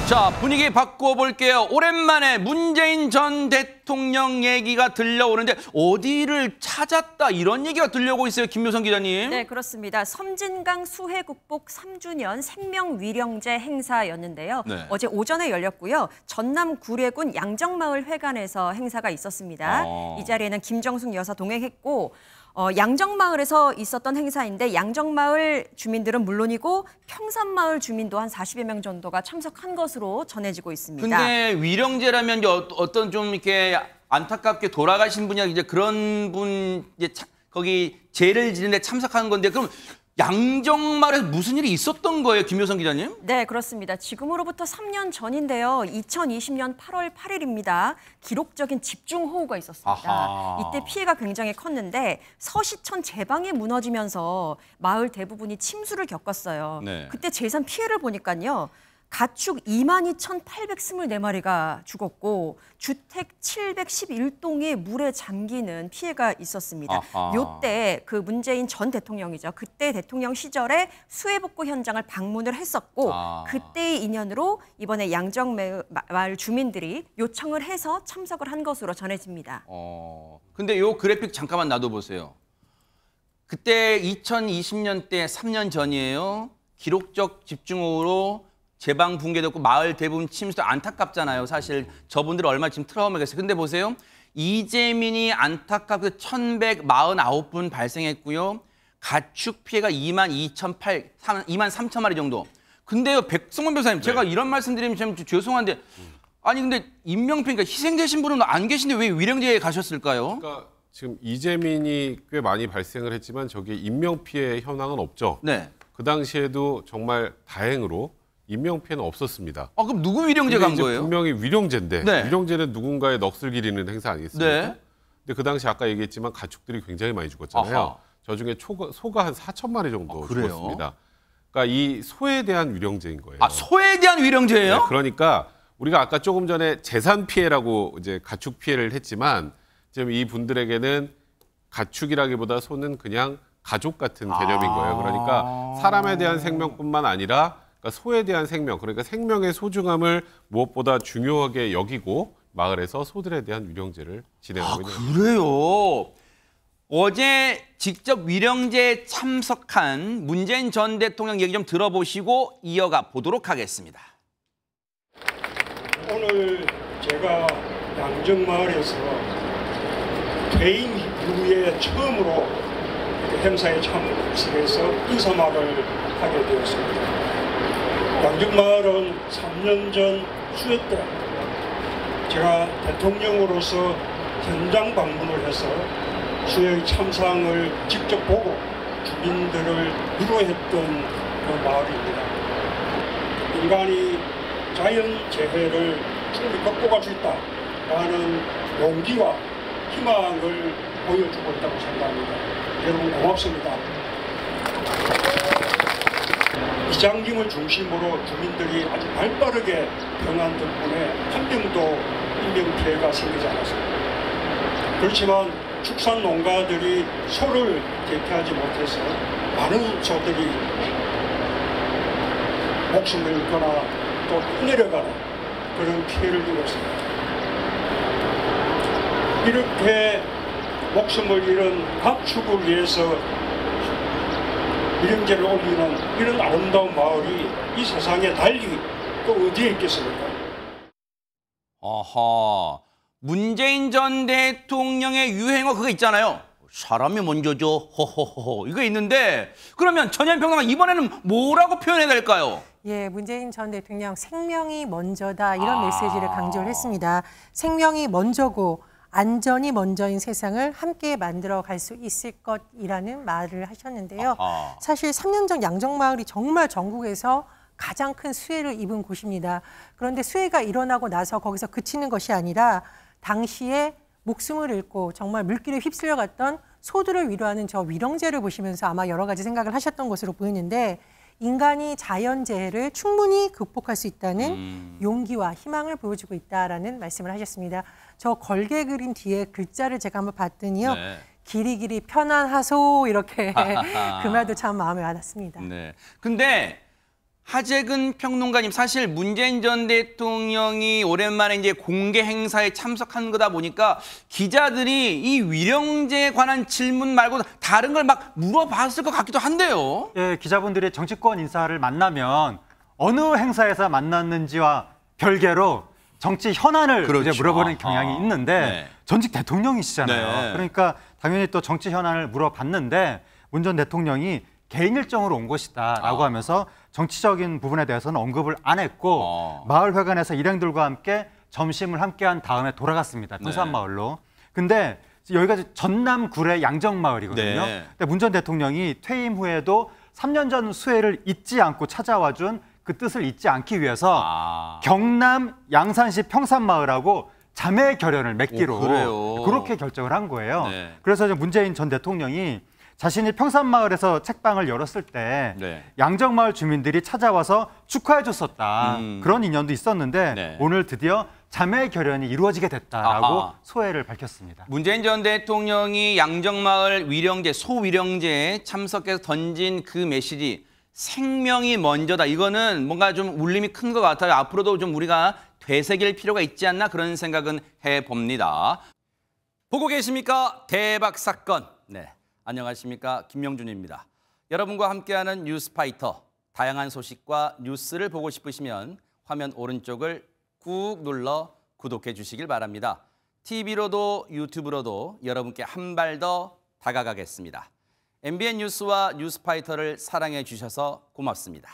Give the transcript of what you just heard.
자, 분위기 바꿔볼게요. 오랜만에 문재인 전 대통령 얘기가 들려오는데 어디를 찾았다 이런 얘기가 들려오고 있어요. 김묘성 기자님. 네, 그렇습니다. 섬진강 수해 극복 3주년 생명위령제 행사였는데요. 네. 어제 오전에 열렸고요. 전남 구례군 양정마을 회관에서 행사가 있었습니다. 이 자리에는 김정숙 여사 동행했고 양정마을에서 있었던 행사인데 양정마을 주민들은 물론이고 평산마을 주민도 한 40여 명 정도가 참석한 것으로 전해지고 있습니다. 근데 위령제라면 이제 어떤 좀 이렇게 안타깝게 돌아가신 분이나 이제 그런 분 이제 거기 제를 지는데 참석한 건데 그럼 양정마을에서 무슨 일이 있었던 거예요, 김효성 기자님? 네, 그렇습니다. 지금으로부터 3년 전인데요. 2020년 8월 8일입니다. 기록적인 집중호우가 있었습니다. 아하. 이때 피해가 굉장히 컸는데 서시천 제방이 무너지면서 마을 대부분이 침수를 겪었어요. 네. 그때 재산 피해를 보니까요. 가축 22,824마리가 죽었고 주택 711동이 물에 잠기는 피해가 있었습니다. 요때 그 문재인 전 대통령이죠. 그때 대통령 시절에 수해복구 현장을 방문을 했었고 그때의 인연으로 이번에 양정마을 주민들이 요청을 해서 참석을 한 것으로 전해집니다. 근데 요 그래픽 잠깐만 놔둬보세요. 그때 2020년 때 3년 전이에요. 기록적 집중호우로 제방 붕괴됐고 마을 대부분 침수 안타깝잖아요. 사실 저분들 얼마나 지금 트라우마가 있어요. 근데 보세요. 이재민이 안타깝게 1,149분 발생했고요. 가축 피해가 23,000마리 정도. 근데요, 백성원 변호사님, 제가 이런 말씀드리면 좀 죄송한데 아니 근데 인명피해가 희생되신 분은 안 계신데 왜 위령제에 가셨을까요? 그러니까 지금 이재민이 꽤 많이 발생을 했지만 저게 인명피해 현황은 없죠. 네. 그 당시에도 정말 다행으로 인명피해는 없었습니다. 그럼 누구 위령제 간 거예요? 분명히 위령제인데 네. 위령제는 누군가의 넋을 기리는 행사 아니겠습니까? 네. 근데 그 당시 아까 얘기했지만 가축들이 굉장히 많이 죽었잖아요. 아하. 저중에 소가 한 4,000마리 정도 그래요? 죽었습니다. 그러니까 이 소에 대한 위령제인 거예요. 소에 대한 위령제예요? 네, 그러니까 우리가 아까 조금 전에 재산 피해라고 이제 가축 피해를 했지만 지금 이 분들에게는 가축이라기보다 소는 그냥 가족 같은 개념인 거예요. 그러니까 사람에 대한 생명뿐만 아니라 그러니까 소에 대한 생명, 그러니까 생명의 소중함을 무엇보다 중요하게 여기고 마을에서 소들에 대한 위령제를 진행하고 있는 거죠. 그래요? 어제 직접 위령제에 참석한 문재인 전 대통령 얘기 좀 들어보시고 이어가 보도록 하겠습니다. 오늘 제가 양정마을에서 퇴임 이후에 처음으로 행사에 참석해서 인사말을 하게 되었습니다. 양정마을은 3년 전 수해 때 제가 대통령으로서 현장 방문을 해서 수해의 참상을 직접 보고 주민들을 위로했던 그 마을입니다. 인간이 자연재해를 충분히 극복할 수 있다라는 용기와 희망을 보여주고 있다고 생각합니다. 여러분 고맙습니다. 이장님을 중심으로 주민들이 아주 발빠르게 병한 덕분에 한 명도 인명피해가 생기지 않았습니다. 그렇지만 축산 농가들이 소를 대피하지 못해서 많은 소들이 목숨을 잃거나 또 내려가는 그런 피해를 입었습니다. 이렇게 목숨을 잃은 가축을 위해서 위령제를 올리는 이런 아름다운 마을이 이 세상에 달리 또 어디에 있겠습니까? 아하, 문재인 전 대통령의 유행어 그거 있잖아요. 사람이 먼저죠, 호호호호. 이거 있는데 그러면 전현평론가 이번에는 뭐라고 표현해야 될까요? 예, 문재인 전 대통령 생명이 먼저다 이런 메시지를 강조를 했습니다. 생명이 먼저고 안전이 먼저인 세상을 함께 만들어 갈 수 있을 것이라는 말을 하셨는데요. 사실 3년 전 양정마을이 정말 전국에서 가장 큰 수해를 입은 곳입니다. 그런데 수해가 일어나고 나서 거기서 그치는 것이 아니라 당시에 목숨을 잃고 정말 물길에 휩쓸려갔던 소들을 위로하는 저 위령제를 보시면서 아마 여러 가지 생각을 하셨던 것으로 보이는데 인간이 자연재해를 충분히 극복할 수 있다는 용기와 희망을 보여주고 있다라는 말씀을 하셨습니다. 저 걸개 그린 뒤에 글자를 제가 한번 봤더니요. 네. 길이길이 편안하소 이렇게 그 말도 참 마음에 와닿습니다. 네. 근데 하재근 평론가님, 사실 문재인 전 대통령이 오랜만에 이제 공개 행사에 참석한 거다 보니까 기자들이 이 위령제에 관한 질문 말고 다른 걸 막 물어봤을 것 같기도 한데요. 예, 기자분들이 정치권 인사를 만나면 어느 행사에서 만났는지와 별개로 정치 현안을 그렇죠. 이제 물어보는 경향이 있는데 네. 전직 대통령이시잖아요. 네. 그러니까 당연히 또 정치 현안을 물어봤는데 문 전 대통령이 개인 일정으로 온 것이다라고 하면서 정치적인 부분에 대해서는 언급을 안 했고 마을회관에서 일행들과 함께 점심을 함께한 다음에 돌아갔습니다. 평산마을로. 근데 여기가 전남 구례 양정마을이거든요. 네. 근데 문 전 대통령이 퇴임 후에도 3년 전 수해를 잊지 않고 찾아와준 그 뜻을 잊지 않기 위해서 경남 양산시 평산마을하고 자매 결연을 맺기로 그래요? 그렇게 결정을 한 거예요. 네. 그래서 이제 문재인 전 대통령이 자신이 평산마을에서 책방을 열었을 때 네. 양정마을 주민들이 찾아와서 축하해 줬었다. 그런 인연도 있었는데 네. 오늘 드디어 자매 결연이 이루어지게 됐다라고 아하. 소회를 밝혔습니다. 문재인 전 대통령이 양정마을 위령제, 소위령제에 참석해서 던진 그 메시지, 생명이 먼저다. 이거는 뭔가 좀 울림이 큰 것 같아요. 앞으로도 좀 우리가 되새길 필요가 있지 않나 그런 생각은 해봅니다. 보고 계십니까? 대박 사건. 네, 안녕하십니까? 김명준입니다. 여러분과 함께하는 뉴스파이터. 다양한 소식과 뉴스를 보고 싶으시면 화면 오른쪽을 꾹 눌러 구독해 주시길 바랍니다. TV로도 유튜브로도 여러분께 한 발 더 다가가겠습니다. MBN 뉴스와 뉴스파이터를 사랑해 주셔서 고맙습니다.